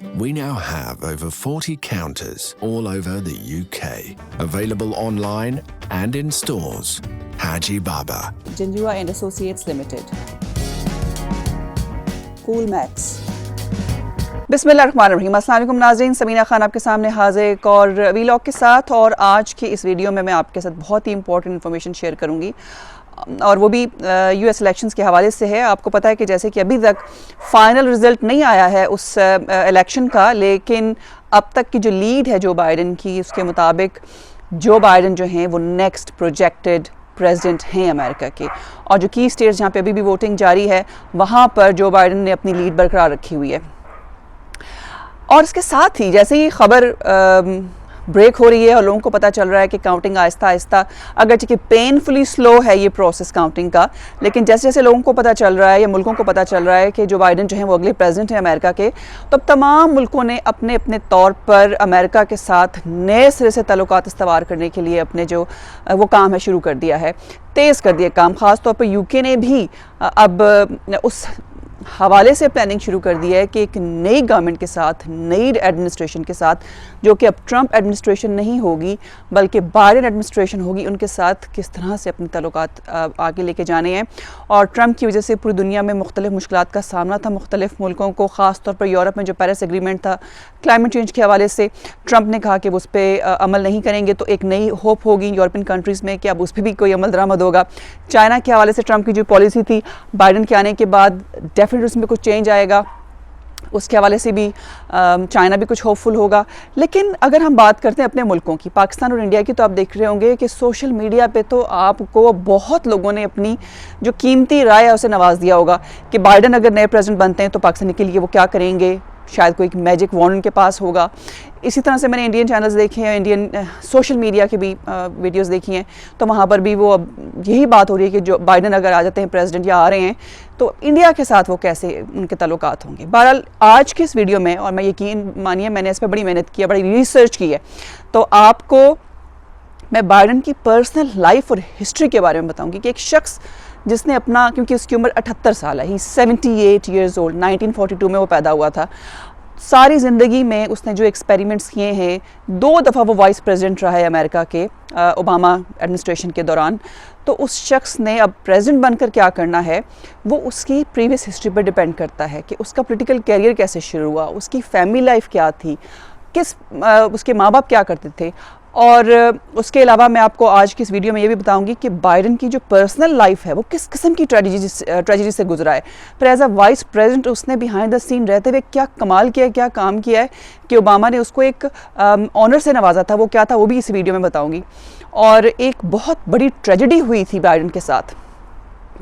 We now have over 40 counters all over the UK, available online and in stores. Haji Baba. Jinjua and Associates Limited. Coolmax. बिस्मिल्लाहिर्रहमानिर्रहीम। अस्सलाम वालेकुम नाज़रीन, समीना खान आपके सामने हाजिर एक और वीलॉग के साथ। और आज की इस वीडियो में मैं आपके साथ बहुत ही इंपॉर्टेंट इन्फॉर्मेशन शेयर करूंगी और वो भी यूएस इलेक्शंस के हवाले से है। आपको पता है कि जैसे कि अभी तक फाइनल रिज़ल्ट नहीं आया है उस इलेक्शन का, लेकिन अब तक की जो लीड है जो बाइडन की, उसके मुताबिक जो बाइडन जो हैं वो नेक्स्ट प्रोजेक्टेड प्रेसिडेंट हैं अमेरिका के। और जो की स्टेट्स जहाँ पे अभी भी वोटिंग जारी है वहाँ पर जो बाइडन ने अपनी लीड बरकरार रखी हुई है। और इसके साथ ही जैसे ही खबर ब्रेक हो रही है और लोगों को पता चल रहा है कि काउंटिंग आहिस्ता आहिस्ता, अगरचे कि पेनफुली स्लो है ये प्रोसेस काउंटिंग का, लेकिन जैसे जैसे लोगों को पता चल रहा है या मुल्कों को पता चल रहा है कि जो बाइडन जो हैं वो अगले प्रेसिडेंट हैं अमेरिका के, तो अब तमाम मुल्कों ने अपने अपने तौर पर अमेरिका के साथ नए सिरे से ताल्लुकात इस्तवार करने के लिए अपने जो वो काम है शुरू कर दिया है, तेज़ कर दिया काम। ख़ास तौर पर यूके ने भी अब उस हवाले से प्लानिंग शुरू कर दी है कि एक नई गवर्नमेंट के साथ, नई एडमिनिस्ट्रेशन के साथ, जो कि अब ट्रंप एडमिनिस्ट्रेशन नहीं होगी बल्कि बाइडन एडमिनिस्ट्रेशन होगी, उनके साथ किस तरह से अपने ताल्लुकात आगे लेके जाने हैं। और ट्रंप की वजह से पूरी दुनिया में मुख्तलिफ मुश्किलात का सामना था मुख्तलिफ मुल्कों को। ख़ास तौर पर यूरोप में जो पेरिस एग्रीमेंट था क्लाइमेट चेंज के हवाले से, ट्रंप ने कहा कि वो उस पर अमल नहीं करेंगे, तो एक नई होप होगी यूरोपियन कंट्रीज़ में कि अब उस पर भी कोई अमल दरामद होगा। चाइना के हवाले से ट्रंप की जो पॉलिसी थी बाइडन के आने के बाद डेफिनेटली उसमें कुछ चेंज आएगा, उसके हवाले से भी चाइना भी कुछ होपफुल होगा। लेकिन अगर हम बात करते हैं अपने मुल्कों की, पाकिस्तान और इंडिया की, तो आप देख रहे होंगे कि सोशल मीडिया पे तो आपको बहुत लोगों ने अपनी जो कीमती राय है उसे नवाज दिया होगा कि बाइडन अगर नए प्रेसिडेंट बनते हैं तो पाकिस्तान के लिए वो क्या करेंगे, शायद कोई मैजिक वॉन्ड उनके पास होगा। इसी तरह से मैंने इंडियन चैनल्स देखे हैं, इंडियन सोशल मीडिया की भी वीडियोस देखी हैं, तो वहाँ पर भी वो अब यही बात हो रही है कि जो बाइडन अगर आ जाते हैं प्रेसिडेंट या आ रहे हैं तो इंडिया के साथ वो कैसे उनके ताल्लुकात होंगे। बहरहाल आज की इस वीडियो में, और मैं यकीन मानिए मैंने इस पर बड़ी मेहनत की है, बड़ी रिसर्च की है, तो आपको मैं बाइडन की पर्सनल लाइफ और हिस्ट्री के बारे में बताऊँगी कि एक शख्स जिसने अपना, क्योंकि उसकी उम्र 78 साल है, ही 78 ईयर्स ओल्ड, 1942 में वो पैदा हुआ था, सारी ज़िंदगी में उसने जो एक्सपेरिमेंट्स किए हैं, 2 दफ़ा वो वाइस प्रेसिडेंट रहा है अमेरिका के ओबामा एडमिनिस्ट्रेशन के दौरान। तो उस शख्स ने अब प्रेसिडेंट बनकर क्या करना है वो उसकी प्रीवियस हिस्ट्री पर डिपेंड करता है कि उसका पॉलिटिकल कैरियर कैसे शुरू हुआ, उसकी फैमिली लाइफ क्या थी, उसके माँ बाप क्या करते थे। और उसके अलावा मैं आपको आज की इस वीडियो में ये भी बताऊंगी कि बाइडन की जो पर्सनल लाइफ है वो किस किस्म की ट्रेजेडी से गुजरा है, फिर एज अ वाइस प्रेसिडेंट उसने बिहाइंड द सीन रहते हुए क्या कमाल किया है, क्या काम किया है कि ओबामा ने उसको एक ऑनर से नवाजा था। वो क्या था वो भी इस वीडियो में बताऊंगी। और एक बहुत बड़ी ट्रेजेडी हुई थी बाइडन के साथ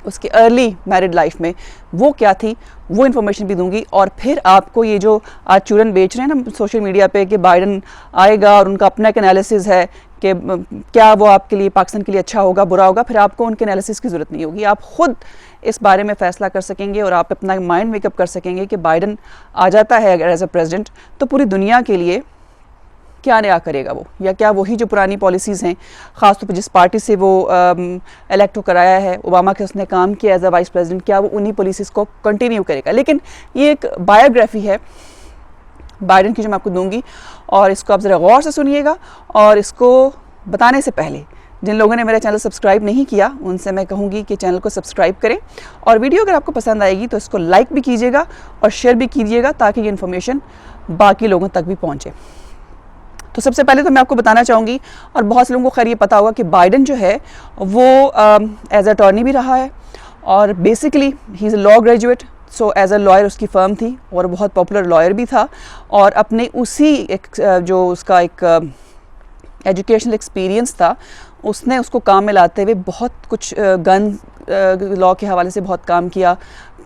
उसकी अर्ली मैरिड लाइफ में, वो क्या थी वो इन्फॉर्मेशन भी दूंगी। और फिर आपको ये जो आज चूरन बेच रहे हैं ना सोशल मीडिया पे कि बाइडन आएगा और उनका अपना एक एनालिसिस है कि क्या वो आपके लिए, पाकिस्तान के लिए अच्छा होगा बुरा होगा, फिर आपको उनके एनालिसिस की ज़रूरत नहीं होगी, आप ख़ुद इस बारे में फ़ैसला कर सकेंगे और आप अपना माइंड मेकअप कर सकेंगे कि बाइडन आ जाता है अगर एज अ प्रेसिडेंट तो पूरी दुनिया के लिए क्या नया करेगा वो, या क्या वही जो पुरानी पॉलिसीज़ हैं, ख़ासतौर पर जिस पार्टी से वो इलेक्ट कराया है ओबामा के, उसने काम किया एज अ वाइस प्रेसिडेंट, क्या वो उन्हीं पॉलिसीज़ को कंटिन्यू करेगा। लेकिन ये एक बायोग्राफी है बाइडन की जो मैं आपको दूंगी, और इसको आप ज़रा गौर से सुनिएगा। और इसको बताने से पहले जिन लोगों ने मेरा चैनल सब्सक्राइब नहीं किया उनसे मैं कहूँगी कि चैनल को सब्सक्राइब करें, और वीडियो अगर आपको पसंद आएगी तो इसको लाइक भी कीजिएगा और शेयर भी कीजिएगा ताकि ये इन्फॉर्मेशन बाकी लोगों तक भी पहुँचे। तो सबसे पहले तो मैं आपको बताना चाहूँगी, और बहुत से लोगों को खैर ये पता होगा कि बाइडन जो है वो एज अ अटॉर्नी भी रहा है और basically he is a law graduate. So as a lawyer उसकी फ़र्म थी और बहुत पॉपुलर लॉयर भी था, और अपने उसी एक जो उसका एक एजुकेशनल एक्सपीरियंस था उसने उसको काम में लाते हुए बहुत कुछ गन लॉ के हवाले से बहुत काम किया,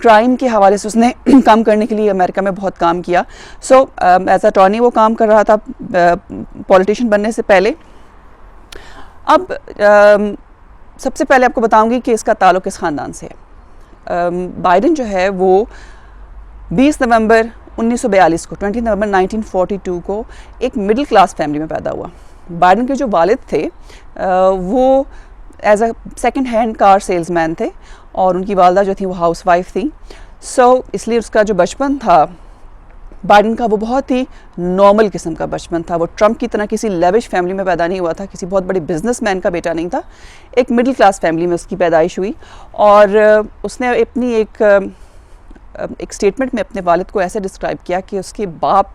क्राइम के हवाले से उसने काम करने के लिए अमेरिका में बहुत काम किया। सो एज अटॉर्नी वो काम कर रहा था पॉलिटिशियन बनने से पहले। अब सबसे पहले आपको बताऊंगी कि इसका ताल्लुक़ किस ख़ानदान से है। बाइडन जो है वो 20 नवंबर 1942 को 20 नवंबर 1942 को एक मिडिल क्लास फैमिली में पैदा हुआ। बाइडन के जो वालिद थे वो as a second hand car salesman थे और उनकी वालदा जो थी वो हाउस वाइफ थी। सो इसलिए उसका जो बचपन था बाइडन का वो बहुत ही नॉर्मल किस्म का बचपन था। वो ट्रंप की तरह किसी लेविश फैमिली में पैदा नहीं हुआ था, किसी बहुत बड़े बिजनेसमैन का बेटा नहीं था। एक मिडिल क्लास फैमिली में उसकी पैदाइश हुई और उसने अपनी एक स्टेटमेंट में अपने वालिद को ऐसे डिस्क्राइब किया कि उसके बाप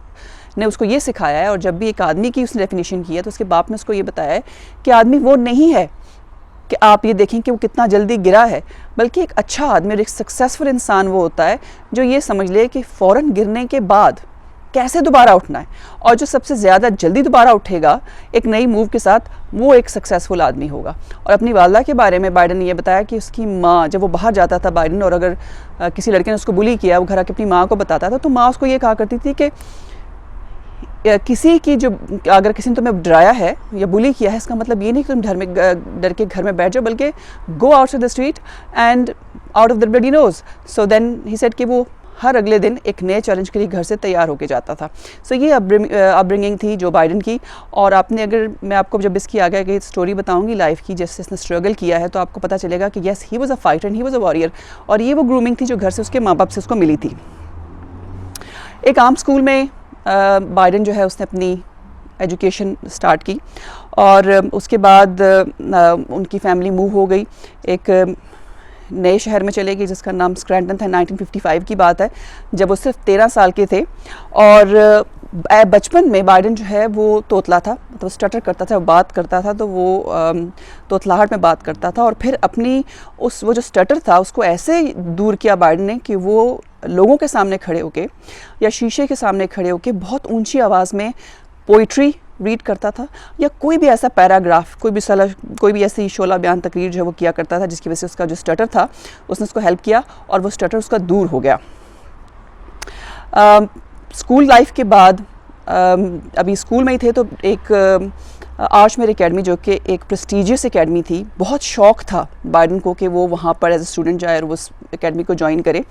ने उसको ये सिखाया है, और जब भी एक आदमी की उसने डेफिनेशन की है तो उसके बाप ने उसको ये बताया है कि आदमी वो नहीं है कि आप ये देखें कि वो कितना जल्दी गिरा है, बल्कि एक अच्छा आदमी और एक सक्सेसफुल इंसान वो होता है जो ये समझ ले कि फ़ौरन गिरने के बाद कैसे दोबारा उठना है, और जो सबसे ज़्यादा जल्दी दोबारा उठेगा एक नई मूव के साथ, वो एक सक्सेसफुल आदमी होगा। और अपनी वालदा के बारे में बाइडन ने यह बताया कि उसकी माँ, जब वो बाहर जाता था बाइडन, और अगर किसी लड़के ने उसको बुली किया, वो घर आके अपनी माँ को बताता था, तो माँ उसको ये कहा करती थी कि किसी की जो, अगर किसी ने तुम्हें डराया है या बुली किया है, इसका मतलब ये नहीं कि तुम डर के घर में बैठ जाओ, बल्कि go out of the street and out of the bloody nose. So then he said कि वो हर अगले दिन एक नए चैलेंज के लिए घर से तैयार होके जाता था। सो ये अपब्रिंगिंग थी जो बाइडन की। और आपने, अगर मैं आपको जब इसकी आगे आगे स्टोरी बताऊंगी लाइफ की, जैसे इसने स्ट्रगल किया है, तो आपको पता चलेगा कि yes, he was a fighter and he was a warrior. और ये वो ग्रूमिंग थी जो घर से उसके माँ बाप से उसको मिली थी। एक आम स्कूल में बाइडन जो है उसने अपनी एजुकेशन स्टार्ट की, और उसके बाद उनकी फैमिली मूव हो गई, एक नए शहर में चले गई जिसका नाम स्क्रैंटन था। 1955 की बात है, जब वो सिर्फ 13 साल के थे। और बचपन में बाइडन जो है वो तोतला था, मतलब स्टटर करता था, बात करता था तो वो तोतलाहट में बात करता था। और फिर अपनी वो जो स्टटर था उसको ऐसे दूर किया बाइडन ने कि वो लोगों के सामने खड़े होके या शीशे के सामने खड़े होके बहुत ऊंची आवाज़ में पोइट्री रीड करता था, या कोई भी ऐसा पैराग्राफ, कोई भी ऐसी शोला बयान तकरीर जो है वो किया करता था, जिसकी वजह से उसका जो स्टटर था उसने उसको हेल्प किया और वो स्टटर उसका दूर हो गया। स्कूल लाइफ के बाद अभी स्कूल में ही थे तो एक आर्चमेयर एकेडमी, जो कि एक प्रेस्टीजियस एकेडमी थी, बहुत शौक़ था बाइडन को कि वो वहाँ पर एज ए स्टूडेंट जाए और वो उस एकेडमी को ज्वाइन करे।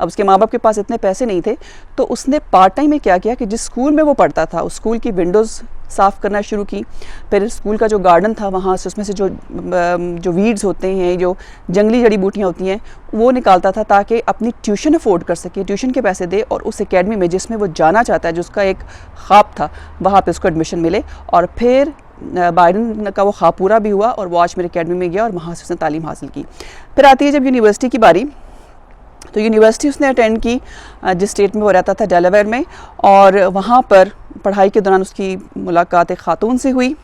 अब उसके माँ बाप के पास इतने पैसे नहीं थे, तो उसने पार्ट टाइम में क्या किया कि जिस स्कूल में वो पढ़ता था उस स्कूल की विंडोज़ साफ़ करना शुरू की। फिर स्कूल का जो गार्डन था वहाँ से, उसमें से जो वीड्स होते हैं, जो जंगली जड़ी बूटियाँ होती हैं, वो निकालता था ताकि अपनी ट्यूशन अफोर्ड कर सके, ट्यूशन के पैसे दे, और उस एकेडमी में जिसमें वो जाना चाहता है, जो उसका एक ख्वाब था, वहाँ पे उसको एडमिशन मिले। और फिर बाइडन का वो ख्वाब पूरा भी हुआ और वो आर्चमेयर एकेडमी में गया और वहाँ से उसने तालीम हासिल की। फिर आती है जब यूनिवर्सिटी की बारी, तो यूनिवर्सिटी उसने अटेंड की जिस स्टेट में वो रहता था, डेलावेयर में। और वहाँ पर पढ़ाई के दौरान उसकी मुलाकात एक ख़ातून से हुई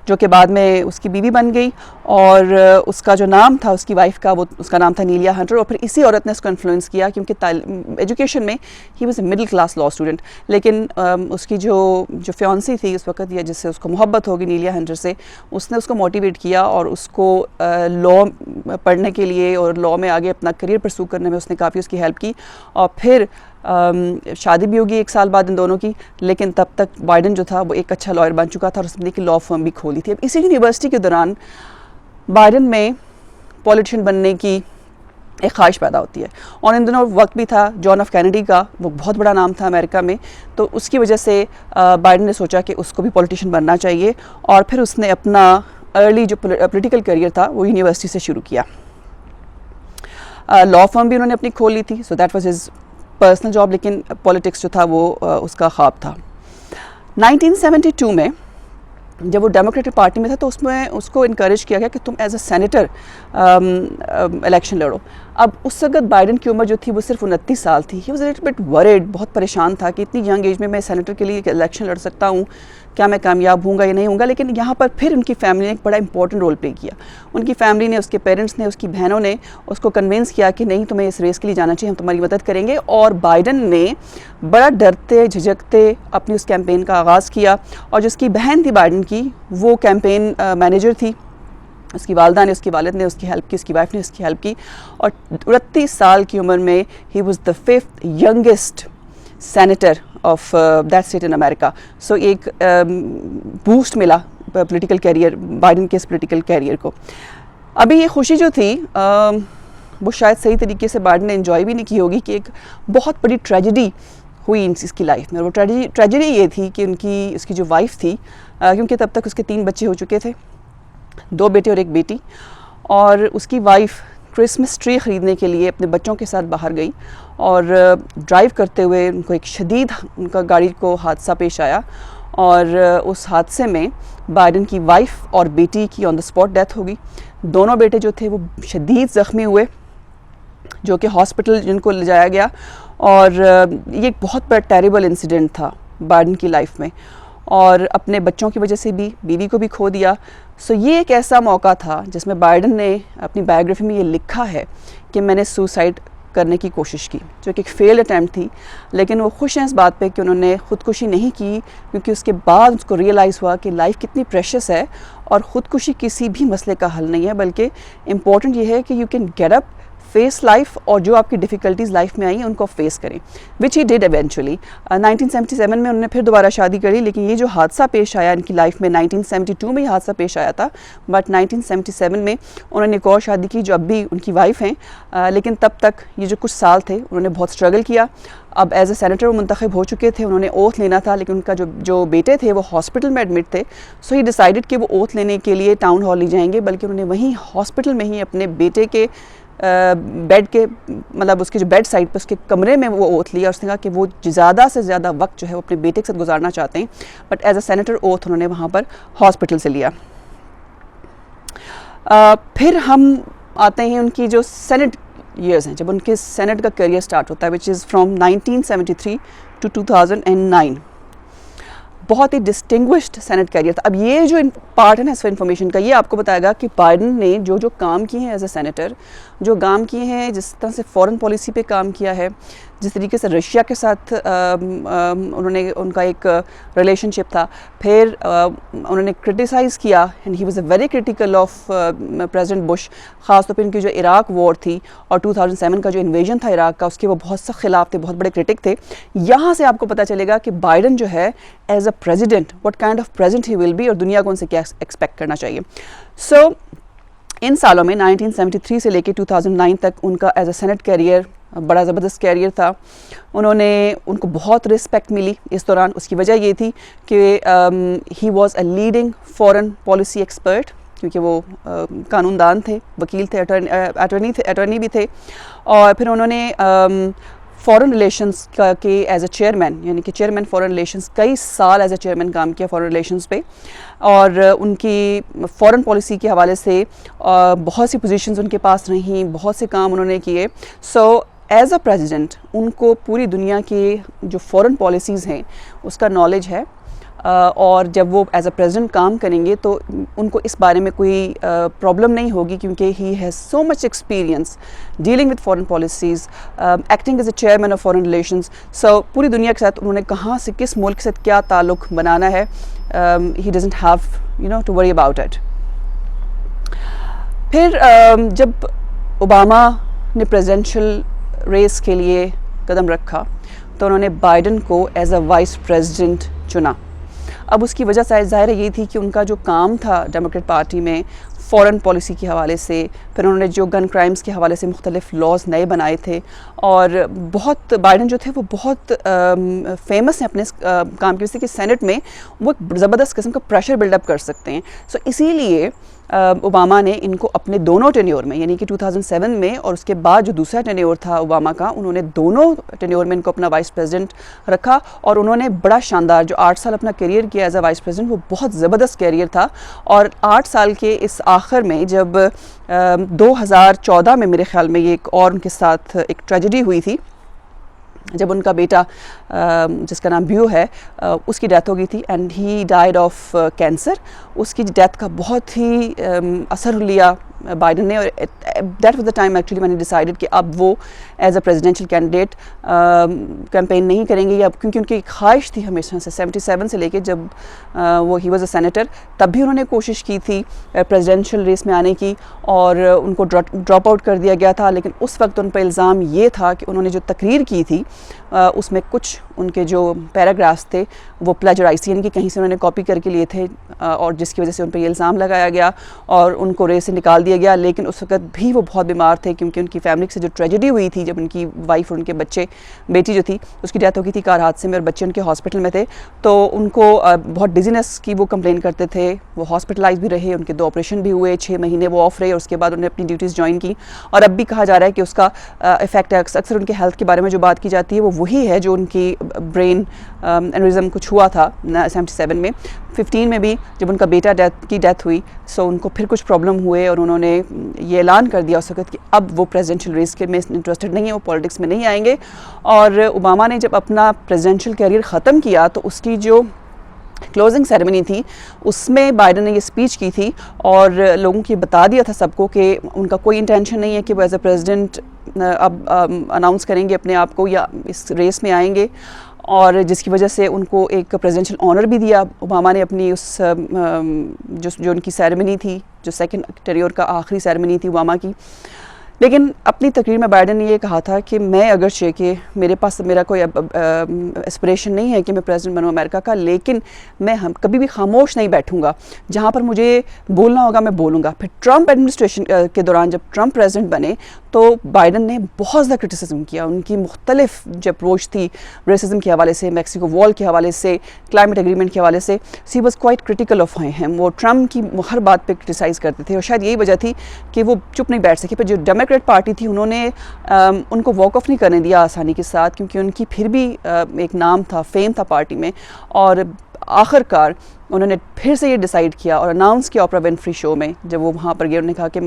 जो कि बाद में उसकी बीवी बन गई, और उसका जो नाम था उसकी वाइफ का, वो उसका नाम था नीलिया हंटर। और फिर इसी औरत ने उसको इन्फ्लुएंस किया, क्योंकि एजुकेशन में ही was a middle class law student, लेकिन उसकी जो फियांसी थी उस वक्त, या जिससे उसको मोहब्बत होगी नीलिया हंटर से, उसने उसको मोटिवेट किया और उसको लॉ पढ़ने के लिए और लॉ में आगे अपना करियर परस्यू करने में उसने काफ़ी उसकी हेल्प की। और फिर शादी भी होगी 1 साल बाद इन दोनों की, लेकिन तब तक बाइडन जो था वो एक अच्छा लॉयर बन चुका था और उसने एक लॉ फर्म भी खोली थी। अब इसी यूनिवर्सिटी के दौरान बाइडन में पॉलिटिशियन बनने की एक ख्वाहिश पैदा होती है, और इन दिनों वक्त भी था जॉन एफ कैनेडी का, वो बहुत बड़ा नाम था अमेरिका में, तो उसकी वजह से बाइडन ने सोचा कि उसको भी पॉलिटिशियन बनना चाहिए। और फिर उसने अपना अर्ली जो पॉलिटिकल करियर था वो यूनिवर्सिटी से शुरू किया। लॉ फर्म भी उन्होंने अपनी खोल ली थी, so that was his personal job, लेकिन पॉलिटिक्स जो था वो उसका ख्वाब था। 1972 में जब वो डेमोक्रेटिक पार्टी में था तो उसमें उसको इनकरेज किया गया कि तुम एज अ सेनेटर इलेक्शन लड़ो। अब उस वक्त बाइडन की उम्र जो थी वो सिर्फ 29 साल थी। He was a little bit worried, बहुत परेशान था कि इतनी यंग एज में मैं सेनेटर के लिए इलेक्शन लड़ सकता हूँ, क्या मैं कामयाब होऊंगा या नहीं होऊंगा। लेकिन यहाँ पर फिर उनकी फैमिली ने एक बड़ा इंपॉर्टेंट रोल प्ले किया। उनकी फैमिली ने, उसके पेरेंट्स ने, उसकी बहनों ने उसको कन्विंस किया कि नहीं, तुम्हें इस रेस के लिए जाना चाहिए, हम तुम्हारी मदद करेंगे। और बाइडन ने बड़ा डरते झिझकते अपनी उस कैंपेन का आगाज़ किया, और जिसकी बहन थी बाइडन की, वो कैंपेन मैनेजर थी। उसकी वालदा ने, उसके वालिद ने उसकी हेल्प की, उसकी वाइफ ने उसकी हेल्प की, और 29 साल की उम्र में ही was the 5th youngest senator of that state in America. So एक बूस्ट मिला पॉलिटिकल कैरियर, बाइडन के इस पॉलिटिकल कैरियर को। अभी ये खुशी जो थी वो शायद सही तरीके से बाइडन ने एंजॉय भी नहीं की होगी कि एक बहुत बड़ी ट्रेजेडी हुई इसकी लाइफ में। वो ट्रेजेडी ये थी कि उसकी जो वाइफ थी, क्योंकि तब तक उसके 3 बच्चे हो चुके थे, 2 बेटे और 1 बेटी, और उसकी वाइफ क्रिसमस ट्री ख़रीदने के लिए अपने बच्चों के साथ बाहर गई और ड्राइव करते हुए उनको एक शदीद उनका गाड़ी को हादसा पेश आया और उस हादसे में बाइडन की वाइफ और बेटी की ऑन द स्पॉट डेथ हो गई। दोनों बेटे जो थे वो शदीद ज़ख्मी हुए, जो कि हॉस्पिटल जिनको ले जाया गया। और ये एक बहुत बड़ा टेरिबल इंसिडेंट था बाइडन की लाइफ में, और अपने बच्चों की वजह से भी बीवी को भी खो दिया। सो ये एक ऐसा मौका था जिसमें बाइडन ने अपनी बायोग्राफी में ये लिखा है कि मैंने सुसाइड करने की कोशिश की, जो कि एक फेल अटैम्प्ट थी, लेकिन वो खुश हैं इस बात पे कि उन्होंने ख़ुदकुशी नहीं की, क्योंकि उसके बाद उसको रियलाइज़ हुआ कि लाइफ कितनी प्रेशियस है और ख़ुदकुशी किसी भी मसले का हल नहीं है, बल्कि इम्पॉर्टेंट ये है कि you can get up, face life, और जो आपकी डिफ़िकल्टीज़ लाइफ में आई हैं उनको फेस करें, विच ही डिड एवेंचुअली। 1977 में उन्होंने फिर दोबारा शादी करी, लेकिन ये जो हादसा पेश आया इनकी लाइफ में 1972 में ही हादसा पेश आया था, बट 1977 में उन्होंने एक और शादी की जो अब भी उनकी वाइफ हैं। लेकिन तब तक ये जो कुछ साल थे उन्होंने बहुत स्ट्रगल किया। अब एज ए सेनेटर वो मुंतखब हो चुके थे, उन्होंने ओथ लेना था, लेकिन उनका जो बेटे थे वो हॉस्पिटल में एडमिट थे। सो ही डिसाइडेड कि वो ओथ लेने के लिए टाउन हॉल नहीं जाएंगे, बल्कि उन्होंने वहीं हॉस्पिटल में ही अपने बेटे के बेड के मतलब उसके जो बेड साइड पर उसके कमरे में वो ओथ लिया। उसने कहा कि वो ज़्यादा से ज़्यादा वक्त जो है वो अपने बेटे के साथ गुजारना चाहते हैं, but as a senator oath उन्होंने वहाँ पर हॉस्पिटल से लिया। फिर हम आते हैं उनकी जो सेनेट ईयर्स हैं, जब उनके सेनेट का करियर स्टार्ट होता है, विच इज़ फ्रॉम 1973 टू 2009। बहुत ही डिस्टिंग्विश्ड सेनेट कैरियर था। अब ये जो पार्ट है ना इस इन्फॉर्मेशन का, ये आपको बताएगा कि बाइडन ने जो काम किए हैं एज ए सेनेटर, जो काम किए हैं, जिस तरह से फॉरेन पॉलिसी पे काम किया है, जिस तरीके से रशिया के साथ उन्होंने उनका एक रिलेशनशिप था, फिर उन्होंने क्रिटिसाइज़ किया, and he was a very critical of president Bush, ख़ासतौर पर इनकी जो इराक वॉर थी और 2007 का जो इन्वेजन था इराक का, उसके वो बहुत सख्त खिलाफ थे, बहुत बड़े क्रिटिक थे। यहाँ से आपको पता चलेगा कि बाइडन जो है as a president what kind of president he will be, और दुनिया को उनसे क्या एक्सपेक्ट करना चाहिए। सो इन सालों में 1973 से लेकर 2009 तक उनका एज अ सेनेट कैरियर बड़ा ज़बरदस्त कैरियर था। उनको बहुत रिस्पेक्ट मिली इस दौरान। उसकी वजह ये थी कि he was a leading foreign policy expert, क्योंकि वो कानूनदान थे, वकील थे, अटर्नी भी थे। और फिर उन्होंने फॉरेन रिलेशंस के एज अ चेयरमैन, यानी कि चेयरमैन फॉरेन रिलेशंस, कई साल एज अ चेयरमैन काम किया फॉरेन रिलेशंस पे, और उनकी फॉरेन पॉलिसी के हवाले से बहुत सी पोजीशंस उनके पास रहीं, बहुत से काम उन्होंने किए। सो एज अ प्रेसिडेंट उनको पूरी दुनिया की जो फॉरेन पॉलिसीज़ हैं उसका नॉलेज है, और जब वो एज अ प्रेसिडेंट काम करेंगे तो उनको इस बारे में कोई प्रॉब्लम नहीं होगी, क्योंकि he has so much experience dealing with foreign policies, acting as a chairman of foreign relations. So पूरी दुनिया के साथ उन्होंने कहाँ से किस मुल्क के साथ क्या ताल्लुक़ बनाना है, he doesn't have to worry about it. फिर जब ओबामा ने प्रेसिडेंशियल रेस के लिए कदम रखा तो उन्होंने बाइडन को एज अ वाइस प्रेसिडेंट चुना। अब उसकी वजह ज़ाहिर ये थी कि उनका जो काम था डेमोक्रेट पार्टी में फ़ॉरेन पॉलिसी के हवाले से, फिर उन्होंने जो गन क्राइम्स के हवाले से मुख्तलिफ लॉज नए बनाए थे, और बहुत बाइडन जो थे वो बहुत फेमस हैं अपने काम की वजह से कि सेनेट में वो एक ज़बरदस्त किस्म का प्रेशर बिल्डअप कर सकते हैं। सो इसीलिए ओबामा ने इनको अपने दोनों टेन्योर में, यानी कि 2007 में और उसके बाद जो दूसरा टेन्योर था ओबामा का, उन्होंने दोनों टेन्योर में इनको अपना वाइस प्रेसिडेंट रखा, और उन्होंने बड़ा शानदार जो 8 साल अपना करियर किया एज अ वाइस प्रेसिडेंट, वो बहुत ज़बरदस्त करियर था। और 8 साल के इस आखिर में जब 2014 में मेरे ख्याल में ये एक और उनके साथ एक ट्रेजेडी हुई थी, जब उनका बेटा जिसका नाम ब्यू है उसकी डेथ हो गई थी, and he died of cancer. उसकी डेथ का बहुत ही असर लिया बाइडन ने, और that was the time actually मैंने डिसाइडेड कि अब वो as a presidential candidate campaign नहीं करेंगे, या क्योंकि उनकी ख्वाहिश थी हमेशा से 77 से लेके जब वो ही वाज अ सेनेटर, तब भी उन्होंने कोशिश की थी प्रेसिडेंशियल रेस में आने की, और उनको ड्रॉप आउट कर दिया गया था। लेकिन उस वक्त उन पर इल्ज़ाम ये था कि उन्होंने जो तकरीर की थी उसमें कुछ उनके जो पैराग्राफ्स थे वो प्लेजराइज, यानी कि कहीं से उन्होंने कॉपी करके लिए थे, और जिसकी वजह से उन पर ये इल्ज़ाम लगाया गया और उनको रेस से निकाल दिया गया, लेकिन उस वक्त भी वो बहुत बीमार थे क्योंकि उनकी फैमिली से जो ट्रेजेडी हुई थी जब उनकी वाइफ और उनके बच्चे, बेटी जो थी उसकी डेथ हो गई थी कार हादसे में और बच्चे उनके हॉस्पिटल में थे, तो उनको बहुत डिजीनेस की वो कंप्लेन करते थे। वो हॉस्पिटलाइज भी रहे, उनके 2 ऑपरेशन भी हुए, 6 महीने वो ऑफ रहे और उसके बाद उन्हें अपनी ड्यूटीज़ ज्वाइन की। और अब भी कहा जा रहा है कि उसका इफेक्ट अक्सर उनके हेल्थ के बारे में जो बात की जाती है वो वही है जो उनकी ब्रेन एनेरिज्म कुछ हुआ था 77 में। 15 में भी जब उनका बेटा की डेथ हुई, सो उनको फिर कुछ प्रॉब्लम हुए और उन्होंने ये ऐलान कर दिया उस वक्त कि अब वो प्रेसिडेंशियल रेस के में इंटरेस्टेड नहीं है, वो पॉलिटिक्स में नहीं आएंगे। और ओबामा ने जब अपना प्रेसिडेंशियल कैरियर ख़त्म किया तो उसकी जो क्लोजिंग सेरेमनी थी उसमें बाइडन ने ये स्पीच की थी और लोगों को बता दिया था सबको कि उनका कोई इंटेंशन नहीं है कि वो एज ए प्रेसिडेंट अब अनाउंस करेंगे अपने आप को या इस रेस में आएंगे, और जिसकी वजह से उनको एक प्रेसिडेंशियल ऑनर भी दिया ओबामा ने अपनी उस जो उनकी सेरेमनी थी, जो सेकंड टेरियर का आखिरी सेरेमनी थी ओबामा की। लेकिन अपनी तकरीर में बाइडन ने ये कहा था कि मैं अगरचे कि मेरे पास मेरा कोई एस्पिरेशन नहीं है कि मैं प्रेसिडेंट बनूँ अमेरिका का, लेकिन मैं कभी भी खामोश नहीं बैठूंगा, जहाँ पर मुझे बोलना होगा मैं बोलूँगा। फिर ट्रंप एडमिनिस्ट्रेशन के दौरान जब ट्रंप प्रेसिडेंट बने तो बाइडन ने बहुत ज़्यादा क्रिटिसिज्म किया, उनकी मुख्तलिफ जो अप्रोच थी रेसिज्म के हवाले से, मैक्सिको वॉल के हवाले से, क्लाइमेट एग्रीमेंट के हवाले से, she was quite critical of him. वो ट्रंप की हर बात पे क्रिटिसाइज़ करते थे और शायद यही वजह थी कि वो चुप नहीं बैठ सके। पर जो डेमोक्रेट पार्टी थी उन्होंने उनको वॉक ऑफ नहीं करने दिया आसानी के साथ, क्योंकि उनकी फिर भी एक नाम था, फेम था पार्टी में। और आखिरकार उन्होंने फिर से ये डिसाइड किया और अनाउंस किया ओपरा विनफ्री शो में, जब वो वहाँ पर गए, उन्होंने कहा कि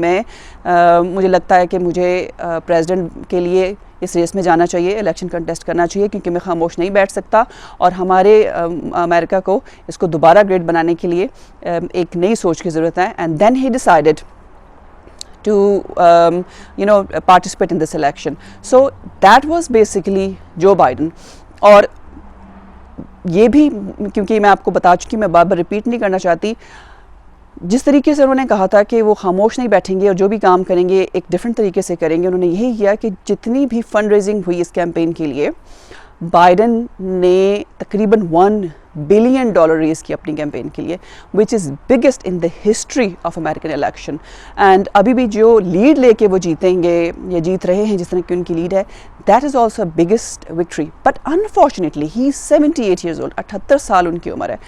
मुझे लगता है कि मुझे प्रेसिडेंट के लिए इस रेस में जाना चाहिए, इलेक्शन कंटेस्ट करना चाहिए, क्योंकि मैं खामोश नहीं बैठ सकता और हमारे अमेरिका को इसको दोबारा ग्रेट बनाने के लिए एक नई सोच की ज़रूरत है। And then he decided to participate in this election. So that was basically Joe Biden. और ये भी क्योंकि मैं आपको बता चुकी, मैं बार बार रिपीट नहीं करना चाहती, जिस तरीके से उन्होंने कहा था कि वो खामोश नहीं बैठेंगे और जो भी काम करेंगे एक डिफरेंट तरीके से करेंगे, उन्होंने यही किया कि जितनी भी फंड रेजिंग हुई इस कैंपेन के लिए, बाइडन ने तकरीबन $1 बिलियन रेज की अपनी कैंपेन के लिए, which is biggest in the history of American election. And अभी भी जो लीड लेके वो जीतेंगे या जीत रहे हैं, जिस तरह की उनकी लीड है, that is also biggest victory. But unfortunately he 78 years old, 78 साल उनकी उम्र है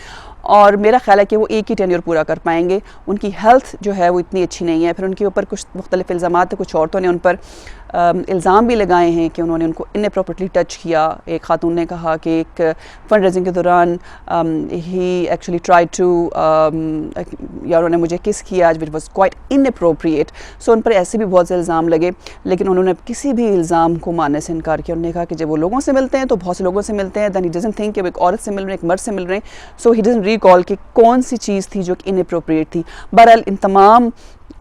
और मेरा ख्याल है कि वो एक ही टेन्योर पूरा कर पाएंगे। उनकी हेल्थ जो है वो इतनी अच्छी नहीं है, फिर उनके ऊपर कुछ मुख्तलिफ इल्ज़ामात थे, कुछ औरतों ने उन पर इल्ज़ाम भी लगाए हैं कि उन्होंने उनको इनअप्रोप्रिएटली टच किया। एक खातून ने कहा कि एक फंड रेजिंग के दौरान ही एक्चुअली ट्राई टू या उन्होंने मुझे किस किया, विच वॉज क्वाइट इनअप्रोप्रिएट। सो उन पर ऐसे भी बहुत से इल्ज़ाम लगे, लेकिन उन्होंने किसी भी इल्ज़ाम को मानने से इनकार किया। उन्होंने कहा कि जब वो लोगों से मिलते हैं तो बहुत से लोगों से मिलते हैं, दैन ही डजंट थिंक कि वो एक औरत से मिल रहे हैं, एक मर्द से मिल रहे हैं। सो ही डजंट रिकॉल कि कौन सी चीज़ थी जो कि इनअप्रोप्रिएट थी। बहरहाल इन तमाम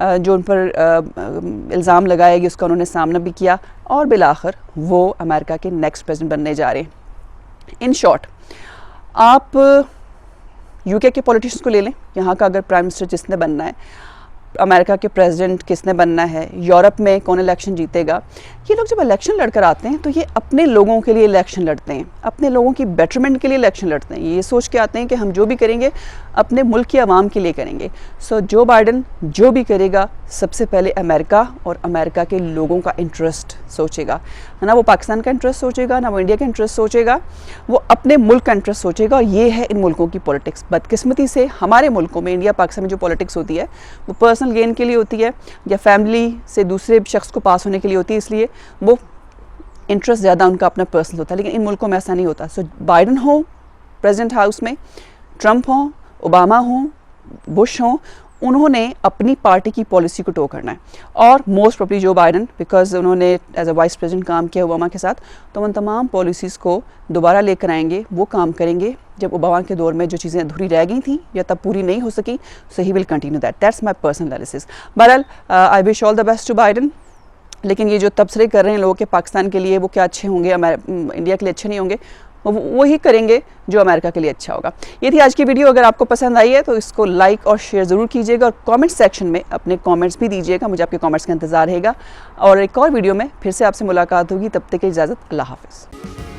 जो उन पर इल्ज़ाम लगाए गए उसका उन्होंने सामना भी किया और बिलाखिर वो अमेरिका के नेक्स्ट प्रेसिडेंट बनने जा रहे हैं। इन शॉर्ट, आप यूके के पॉलिटिशियंस को ले लें, यहाँ का अगर प्राइम मिनिस्टर जिसने बनना है, अमेरिका के प्रेसिडेंट किसने बनना है, यूरोप में कौन इलेक्शन जीतेगा, ये लोग जब इलेक्शन लड़कर आते हैं तो ये अपने लोगों के लिए इलेक्शन लड़ते हैं, अपने लोगों की बेटरमेंट के लिए इलेक्शन लड़ते हैं। ये सोच के आते हैं कि हम जो भी करेंगे अपने मुल्क की आवाम के लिए करेंगे। सो जो बाइडन जो भी करेगा सबसे पहले अमेरिका और अमेरिका के लोगों का इंटरेस्ट सोचेगा, ना वो पाकिस्तान का इंटरेस्ट सोचेगा, ना वो इंडिया का इंटरेस्ट सोचेगा, वो अपने मुल्क का इंटरेस्ट सोचेगा। और ये है इन मुल्कों की पॉलिटिक्स। बदकिस्मती से हमारे मुल्कों में, इंडिया पाकिस्तान में जो पॉलिटिक्स होती है वो पर्सनल गेन के लिए होती है या फैमिली से दूसरे शख्स को पास होने के लिए होती है, इसलिए वो इंटरेस्ट ज़्यादा उनका अपना पर्सनल होता है। लेकिन इन मुल्कों में ऐसा नहीं होता। सो बाइडन हो प्रेसिडेंट हाउस में, ट्रंप हो, ओबामा हो, बुश हो, उन्होंने अपनी पार्टी की पॉलिसी को टो करना है। और मोस्ट प्रोबेबली जो बाइडन, बिकॉज उन्होंने एज अ वाइस प्रेसिडेंट काम किया ओबामा के साथ, तो उन तमाम पॉलिसीज़ को दोबारा लेकर आएंगे। वो काम करेंगे जब ओबामा के दौर में जो चीज़ें अधूरी रह गई थी या तब पूरी नहीं हो सकी, so he will continue that. That's my personal analysis. बहरहाल I wish all the best to Biden. लेकिन ये जो तबसरे कर रहे हैं लोगों के पाकिस्तान के लिए, वो क्या अच्छे होंगे, इंडिया के लिए अच्छे नहीं होंगे, वही करेंगे जो अमेरिका के लिए अच्छा होगा। ये थी आज की वीडियो। अगर आपको पसंद आई है तो इसको लाइक और शेयर ज़रूर कीजिएगा और कमेंट सेक्शन में अपने कमेंट्स भी दीजिएगा, मुझे आपके कमेंट्स का इंतज़ार रहेगा। और एक और वीडियो में फिर से आपसे मुलाकात होगी, तब तक की इजाज़त, अल्लाह हाफ़िज़।